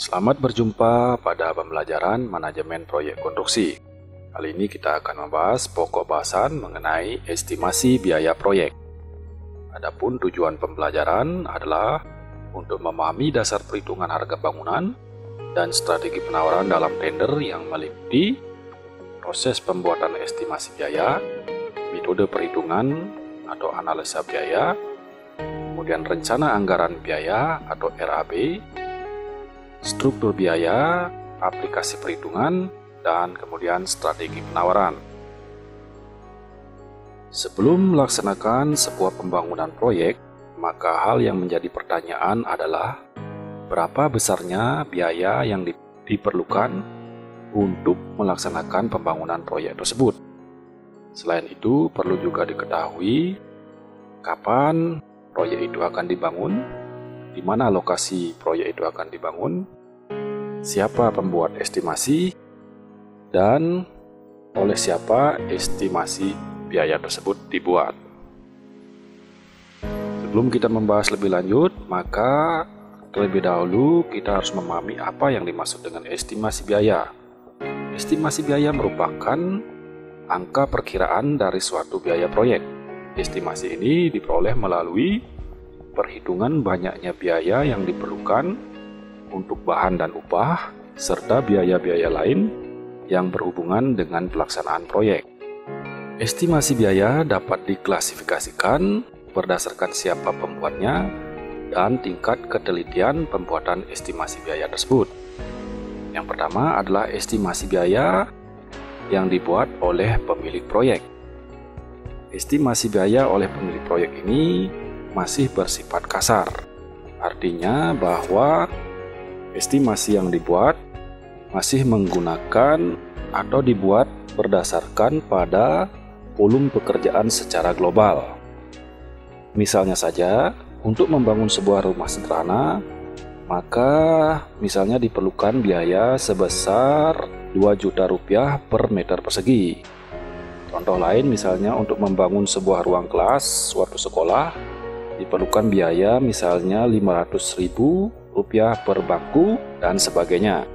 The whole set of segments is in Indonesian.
Selamat berjumpa pada pembelajaran manajemen proyek konstruksi. Kali ini kita akan membahas pokok bahasan mengenai estimasi biaya proyek. Adapun tujuan pembelajaran adalah untuk memahami dasar perhitungan harga bangunan dan strategi penawaran dalam tender yang meliputi proses pembuatan estimasi biaya, metode perhitungan atau analisa biaya, kemudian rencana anggaran biaya atau RAB, struktur biaya, aplikasi perhitungan, dan kemudian strategi penawaran. Sebelum melaksanakan sebuah pembangunan proyek, maka hal yang menjadi pertanyaan adalah berapa besarnya biaya yang diperlukan untuk melaksanakan pembangunan proyek tersebut. Selain itu, perlu juga diketahui kapan proyek itu akan dibangun, di mana lokasi proyek itu akan dibangun, siapa pembuat estimasi, dan oleh siapa estimasi biaya tersebut dibuat. Sebelum kita membahas lebih lanjut, maka terlebih dahulu kita harus memahami apa yang dimaksud dengan estimasi biaya. Estimasi biaya merupakan angka perkiraan dari suatu biaya proyek. Estimasi ini diperoleh melalui perhitungan banyaknya biaya yang diperlukan untuk bahan dan upah, serta biaya-biaya lain yang berhubungan dengan pelaksanaan proyek. Estimasi biaya dapat diklasifikasikan berdasarkan siapa pembuatnya dan tingkat ketelitian pembuatan estimasi biaya tersebut. Yang pertama adalah estimasi biaya yang dibuat oleh pemilik proyek. Estimasi biaya oleh pemilik proyek ini masih bersifat kasar. Artinya bahwa estimasi yang dibuat masih menggunakan atau dibuat berdasarkan pada volume pekerjaan secara global. Misalnya saja, untuk membangun sebuah rumah sederhana, maka misalnya diperlukan biaya sebesar 2 juta rupiah per meter persegi. Contoh lain misalnya untuk membangun sebuah ruang kelas suatu sekolah, diperlukan biaya misalnya 500.000 rupiah per bangku dan sebagainya.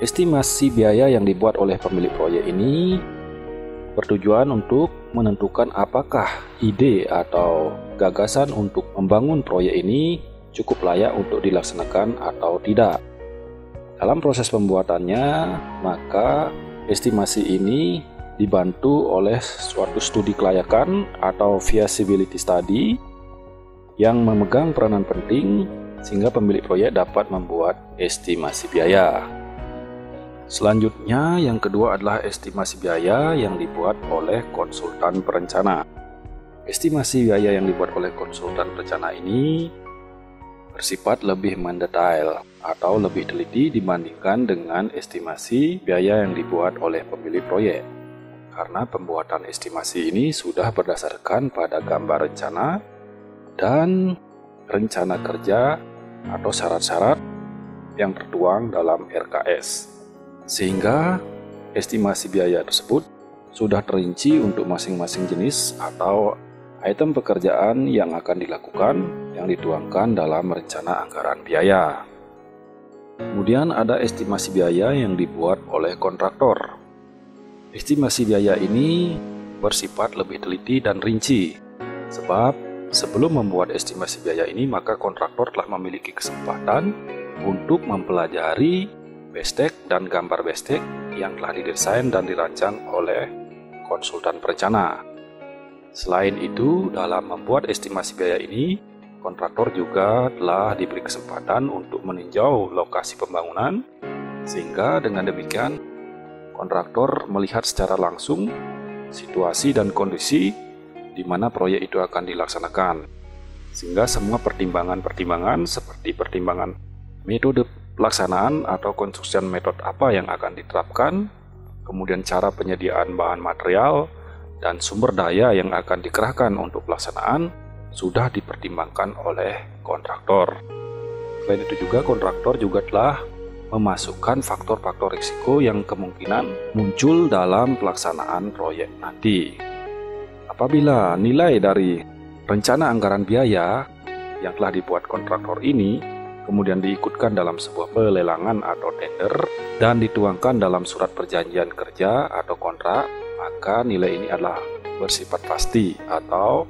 Estimasi biaya yang dibuat oleh pemilik proyek ini bertujuan untuk menentukan apakah ide atau gagasan untuk membangun proyek ini cukup layak untuk dilaksanakan atau tidak. Dalam proses pembuatannya, maka estimasi ini dibantu oleh suatu studi kelayakan atau feasibility study yang memegang peranan penting sehingga pemilik proyek dapat membuat estimasi biaya. Selanjutnya, yang kedua adalah estimasi biaya yang dibuat oleh konsultan perencana. Estimasi biaya yang dibuat oleh konsultan perencana ini bersifat lebih mendetail atau lebih teliti dibandingkan dengan estimasi biaya yang dibuat oleh pemilik proyek. Karena pembuatan estimasi ini sudah berdasarkan pada gambar rencana dan rencana kerja atau syarat-syarat yang tertuang dalam RKS. Sehingga estimasi biaya tersebut sudah terinci untuk masing-masing jenis atau item pekerjaan yang akan dilakukan yang dituangkan dalam rencana anggaran biaya. Kemudian ada estimasi biaya yang dibuat oleh kontraktor. Estimasi biaya ini bersifat lebih teliti dan rinci, sebab sebelum membuat estimasi biaya ini maka kontraktor telah memiliki kesempatan untuk mempelajari bestek dan gambar bestek yang telah didesain dan dirancang oleh konsultan perencana. Selain itu, dalam membuat estimasi biaya ini, kontraktor juga telah diberi kesempatan untuk meninjau lokasi pembangunan, sehingga dengan demikian kontraktor melihat secara langsung situasi dan kondisi di mana proyek itu akan dilaksanakan, sehingga semua pertimbangan-pertimbangan seperti pertimbangan metode pelaksanaan atau konstruksi metode apa yang akan diterapkan, kemudian cara penyediaan bahan material, dan sumber daya yang akan dikerahkan untuk pelaksanaan sudah dipertimbangkan oleh kontraktor. Selain itu juga kontraktor juga telah memasukkan faktor-faktor risiko yang kemungkinan muncul dalam pelaksanaan proyek nanti. Apabila nilai dari rencana anggaran biaya yang telah dibuat kontraktor ini kemudian diikutkan dalam sebuah pelelangan atau tender, dan dituangkan dalam surat perjanjian kerja atau kontrak, maka nilai ini adalah bersifat pasti atau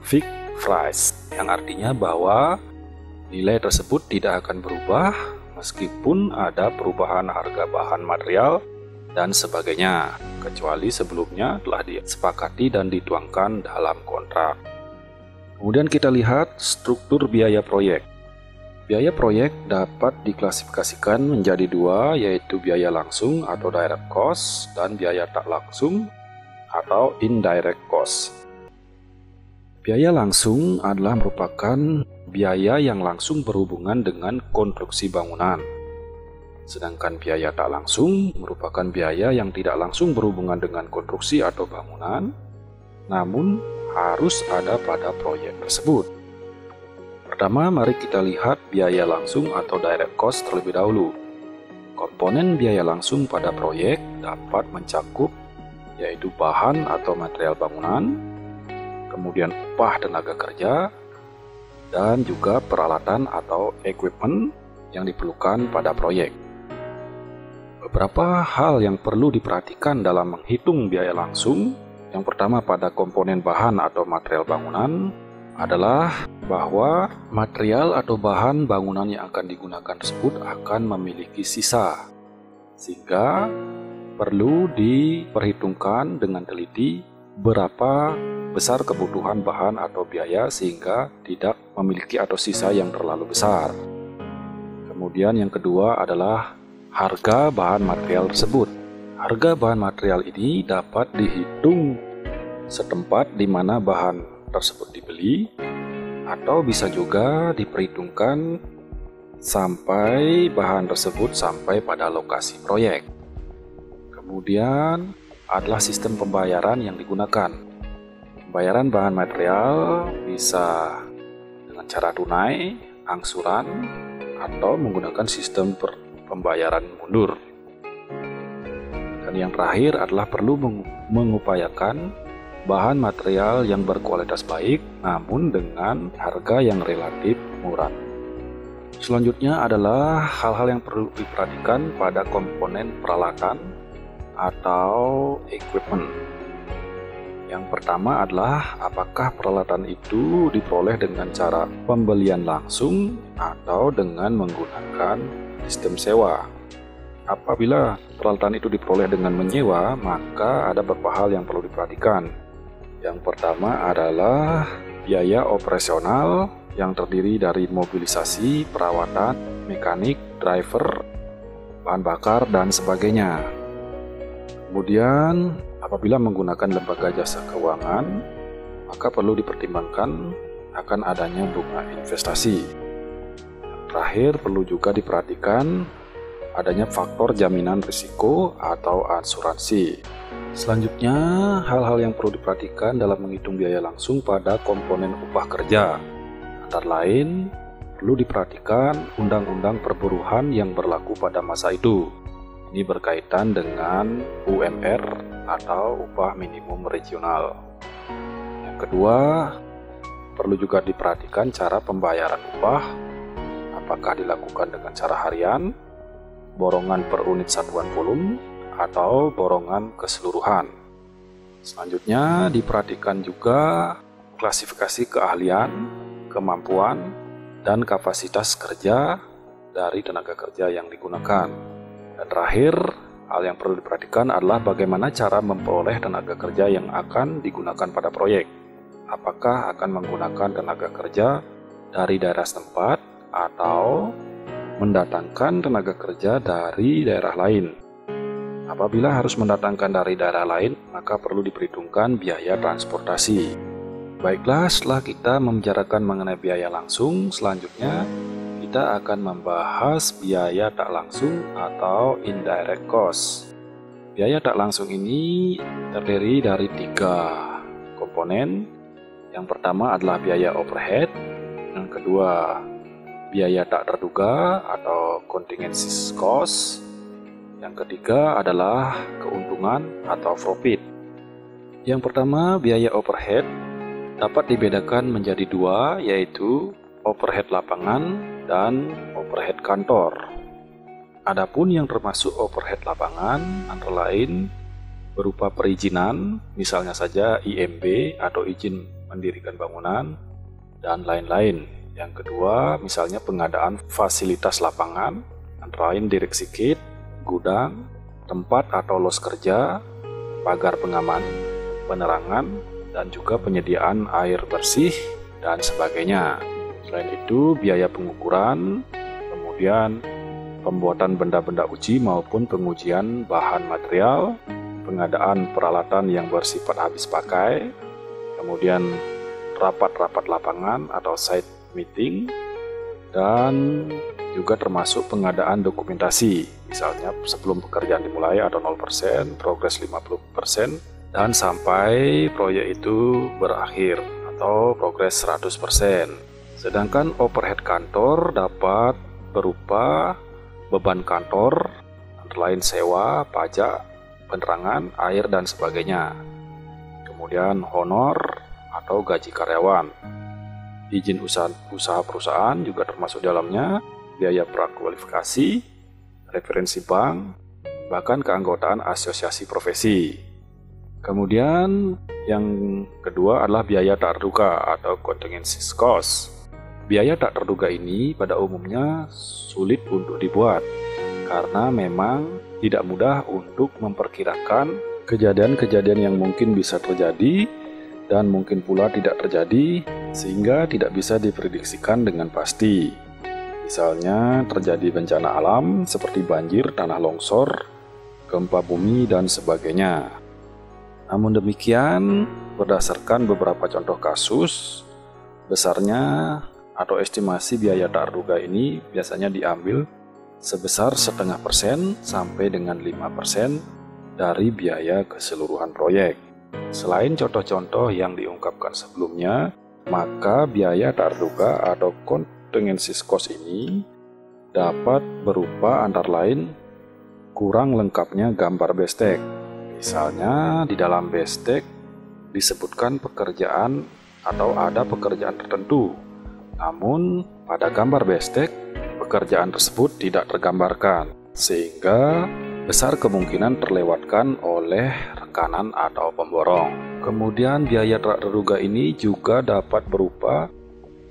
fixed price, yang artinya bahwa nilai tersebut tidak akan berubah meskipun ada perubahan harga bahan material dan sebagainya, kecuali sebelumnya telah disepakati dan dituangkan dalam kontrak. Kemudian kita lihat struktur biaya proyek. Biaya proyek dapat diklasifikasikan menjadi dua, yaitu biaya langsung atau direct cost dan biaya tak langsung atau indirect cost. Biaya langsung adalah merupakan biaya yang langsung berhubungan dengan konstruksi bangunan. Sedangkan biaya tak langsung merupakan biaya yang tidak langsung berhubungan dengan konstruksi atau bangunan, namun harus ada pada proyek tersebut. Pertama, mari kita lihat biaya langsung atau direct cost terlebih dahulu. Komponen biaya langsung pada proyek dapat mencakup yaitu bahan atau material bangunan, kemudian upah tenaga kerja, dan juga peralatan atau equipment yang diperlukan pada proyek. Beberapa hal yang perlu diperhatikan dalam menghitung biaya langsung. Yang pertama pada komponen bahan atau material bangunan adalah bahwa material atau bahan bangunan yang akan digunakan tersebut akan memiliki sisa, sehingga perlu diperhitungkan dengan teliti berapa besar kebutuhan bahan atau biaya sehingga tidak memiliki atau sisa yang terlalu besar. Kemudian yang kedua adalah harga bahan material tersebut. Harga bahan material ini dapat dihitung setempat di mana bahan tersebut dibeli, atau bisa juga diperhitungkan sampai bahan tersebut sampai pada lokasi proyek. Kemudian adalah sistem pembayaran yang digunakan. Pembayaran bahan material bisa dengan cara tunai, angsuran, atau menggunakan sistem pembayaran mundur. Dan yang terakhir adalah perlu mengupayakan bahan material yang berkualitas baik namun dengan harga yang relatif murah. Selanjutnya adalah hal-hal yang perlu diperhatikan pada komponen peralatan atau equipment. Yang pertama adalah apakah peralatan itu diperoleh dengan cara pembelian langsung atau dengan menggunakan sistem sewa. Apabila peralatan itu diperoleh dengan menyewa, maka ada beberapa hal yang perlu diperhatikan. Yang pertama adalah biaya operasional yang terdiri dari mobilisasi, perawatan, mekanik, driver, bahan bakar, dan sebagainya. Kemudian, apabila menggunakan lembaga jasa keuangan, maka perlu dipertimbangkan akan adanya bunga investasi. Terakhir, perlu juga diperhatikan adanya faktor jaminan risiko atau asuransi. Selanjutnya, hal-hal yang perlu diperhatikan dalam menghitung biaya langsung pada komponen upah kerja. Antara lain, perlu diperhatikan undang-undang perburuhan yang berlaku pada masa itu. Ini berkaitan dengan UMR atau upah minimum regional. Yang kedua, perlu juga diperhatikan cara pembayaran upah. Apakah dilakukan dengan cara harian, borongan per unit satuan volume, atau borongan keseluruhan. Selanjutnya diperhatikan juga klasifikasi keahlian, kemampuan, dan kapasitas kerja dari tenaga kerja yang digunakan. Dan terakhir, hal yang perlu diperhatikan adalah bagaimana cara memperoleh tenaga kerja yang akan digunakan pada proyek. Apakah akan menggunakan tenaga kerja dari daerah setempat atau mendatangkan tenaga kerja dari daerah lain. Apabila harus mendatangkan dari daerah lain, maka perlu diperhitungkan biaya transportasi. Baiklah, setelah kita membicarakan mengenai biaya langsung, selanjutnya kita akan membahas biaya tak langsung atau indirect cost. Biaya tak langsung ini terdiri dari 3 komponen. Yang pertama adalah biaya overhead, yang kedua biaya tak terduga atau contingency cost, yang ketiga adalah keuntungan atau profit. Yang pertama, biaya overhead dapat dibedakan menjadi 2, yaitu overhead lapangan dan overhead kantor. Adapun yang termasuk overhead lapangan antara lain berupa perizinan, misalnya saja IMB atau izin mendirikan bangunan, dan lain-lain. Yang kedua, misalnya pengadaan fasilitas lapangan, antara lain direksi kit, gudang, tempat atau los kerja, pagar pengaman, penerangan, dan juga penyediaan air bersih, dan sebagainya. Selain itu, biaya pengukuran, kemudian pembuatan benda-benda uji maupun pengujian bahan material, pengadaan peralatan yang bersifat habis pakai, kemudian rapat-rapat lapangan atau site meeting, dan juga termasuk pengadaan dokumentasi, misalnya sebelum pekerjaan dimulai atau 0%, progres 50%, dan sampai proyek itu berakhir atau progres 100%. Sedangkan overhead kantor dapat berupa beban kantor, antara lain sewa, pajak, penerangan, air, dan sebagainya. Kemudian honor atau gaji karyawan. Izin usaha perusahaan juga termasuk dalamnya, biaya prakualifikasi, referensi bank, bahkan keanggotaan asosiasi profesi. Kemudian yang kedua adalah biaya tak terduga atau contingency cost. Biaya tak terduga ini pada umumnya sulit untuk dibuat karena memang tidak mudah untuk memperkirakan kejadian-kejadian yang mungkin bisa terjadi dan mungkin pula tidak terjadi, sehingga tidak bisa diprediksikan dengan pasti. Misalnya terjadi bencana alam seperti banjir, tanah longsor, gempa bumi, dan sebagainya. Namun demikian, berdasarkan beberapa contoh kasus, besarnya atau estimasi biaya tak terduga ini biasanya diambil sebesar 0,5% sampai dengan 5% dari biaya keseluruhan proyek. Selain contoh-contoh yang diungkapkan sebelumnya, maka biaya tak terduga atau contingency cost ini dapat berupa antara lain kurang lengkapnya gambar bestek. Misalnya di dalam bestek disebutkan pekerjaan atau ada pekerjaan tertentu, namun pada gambar bestek pekerjaan tersebut tidak tergambarkan, sehingga besar kemungkinan terlewatkan oleh rekanan atau pemborong. Kemudian biaya tak terduga ini juga dapat berupa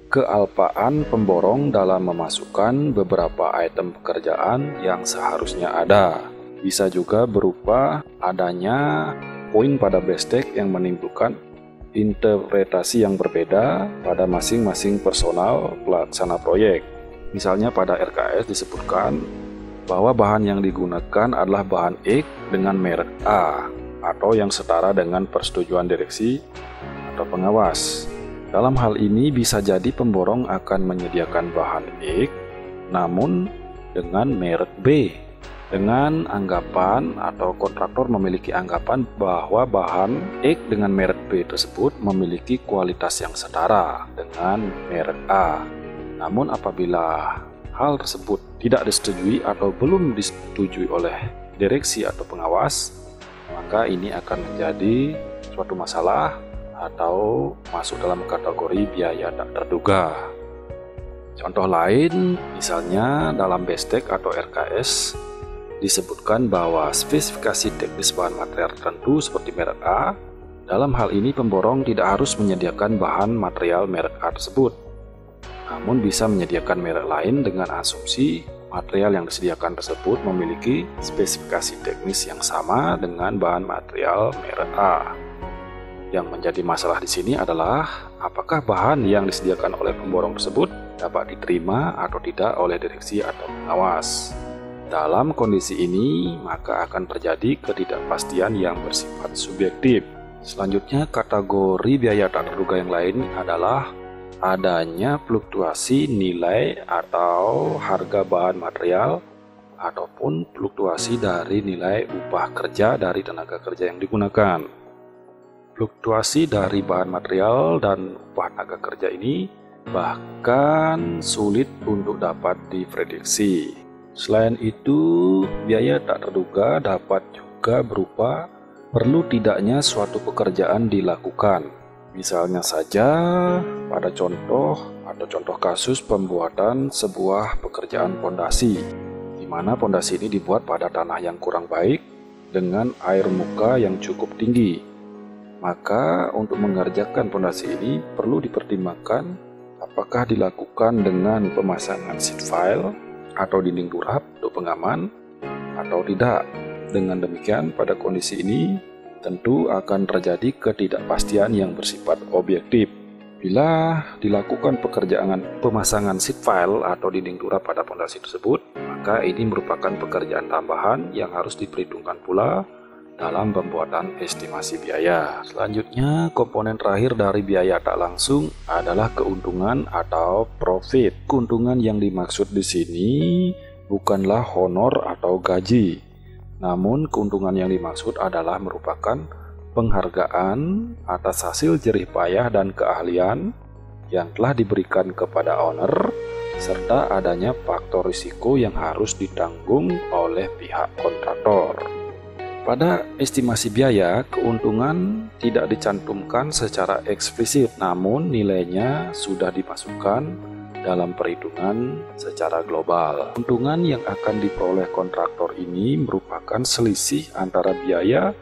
kealpaan pemborong dalam memasukkan beberapa item pekerjaan yang seharusnya ada. Bisa juga berupa adanya poin pada bestek yang menimbulkan interpretasi yang berbeda pada masing-masing personal pelaksana proyek. Misalnya pada RKS disebutkan bahwa bahan yang digunakan adalah bahan X dengan merek A atau yang setara dengan persetujuan direksi atau pengawas. Dalam hal ini bisa jadi pemborong akan menyediakan bahan X namun dengan merek B, dengan anggapan atau kontraktor memiliki anggapan bahwa bahan X dengan merek B tersebut memiliki kualitas yang setara dengan merek A. Namun apabila hal tersebut tidak disetujui atau belum disetujui oleh direksi atau pengawas, maka ini akan menjadi suatu masalah atau masuk dalam kategori biaya tak terduga. Contoh lain, misalnya dalam bestek atau RKS disebutkan bahwa spesifikasi teknis bahan material tertentu seperti merek A. Dalam hal ini pemborong tidak harus menyediakan bahan material merek A tersebut, namun bisa menyediakan merek lain dengan asumsi material yang disediakan tersebut memiliki spesifikasi teknis yang sama dengan bahan material merek A. Yang menjadi masalah di sini adalah apakah bahan yang disediakan oleh pemborong tersebut dapat diterima atau tidak oleh direksi atau pengawas. Dalam kondisi ini, maka akan terjadi ketidakpastian yang bersifat subjektif. Selanjutnya, kategori biaya tak terduga yang lain adalah adanya fluktuasi nilai atau harga bahan material ataupun fluktuasi dari nilai upah kerja dari tenaga kerja yang digunakan. Fluktuasi dari bahan material dan upah tenaga kerja ini bahkan sulit untuk dapat diprediksi. Selain itu, biaya tak terduga dapat juga berupa perlu tidaknya suatu pekerjaan dilakukan. Misalnya saja pada contoh Contoh-contoh kasus pembuatan sebuah pekerjaan pondasi, di mana pondasi ini dibuat pada tanah yang kurang baik dengan air muka yang cukup tinggi. Maka untuk mengerjakan pondasi ini perlu dipertimbangkan apakah dilakukan dengan pemasangan sheet pile atau dinding turap untuk pengaman atau tidak. Dengan demikian, pada kondisi ini tentu akan terjadi ketidakpastian yang bersifat objektif. Bila dilakukan pekerjaan pemasangan sheet pile atau dinding turap pada pondasi tersebut, maka ini merupakan pekerjaan tambahan yang harus diperhitungkan pula dalam pembuatan estimasi biaya. Selanjutnya, komponen terakhir dari biaya tak langsung adalah keuntungan atau profit. Keuntungan yang dimaksud di sini bukanlah honor atau gaji, namun keuntungan yang dimaksud adalah merupakan penghargaan atas hasil jerih payah dan keahlian yang telah diberikan kepada owner, serta adanya faktor risiko yang harus ditanggung oleh pihak kontraktor. Pada estimasi biaya, keuntungan tidak dicantumkan secara eksplisit, namun nilainya sudah dimasukkan dalam perhitungan secara global. Keuntungan yang akan diperoleh kontraktor ini merupakan selisih antara biaya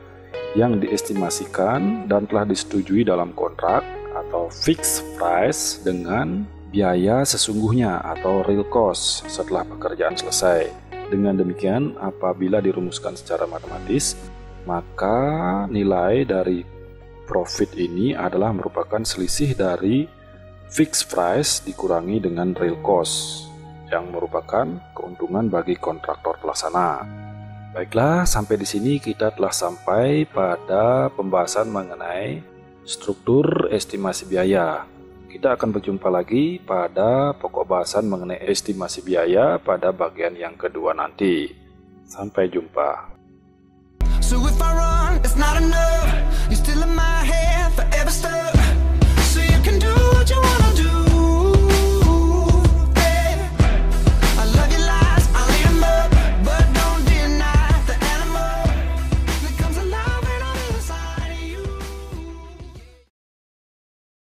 yang diestimasikan dan telah disetujui dalam kontrak atau fixed price dengan biaya sesungguhnya atau real cost setelah pekerjaan selesai. Dengan demikian, apabila dirumuskan secara matematis, maka nilai dari profit ini adalah merupakan selisih dari fixed price dikurangi dengan real cost yang merupakan keuntungan bagi kontraktor pelaksana. Baiklah, sampai di sini kita telah sampai pada pembahasan mengenai struktur estimasi biaya. Kita akan berjumpa lagi pada pokok bahasan mengenai estimasi biaya pada bagian yang kedua nanti. Sampai jumpa. So if I run, it's not enough.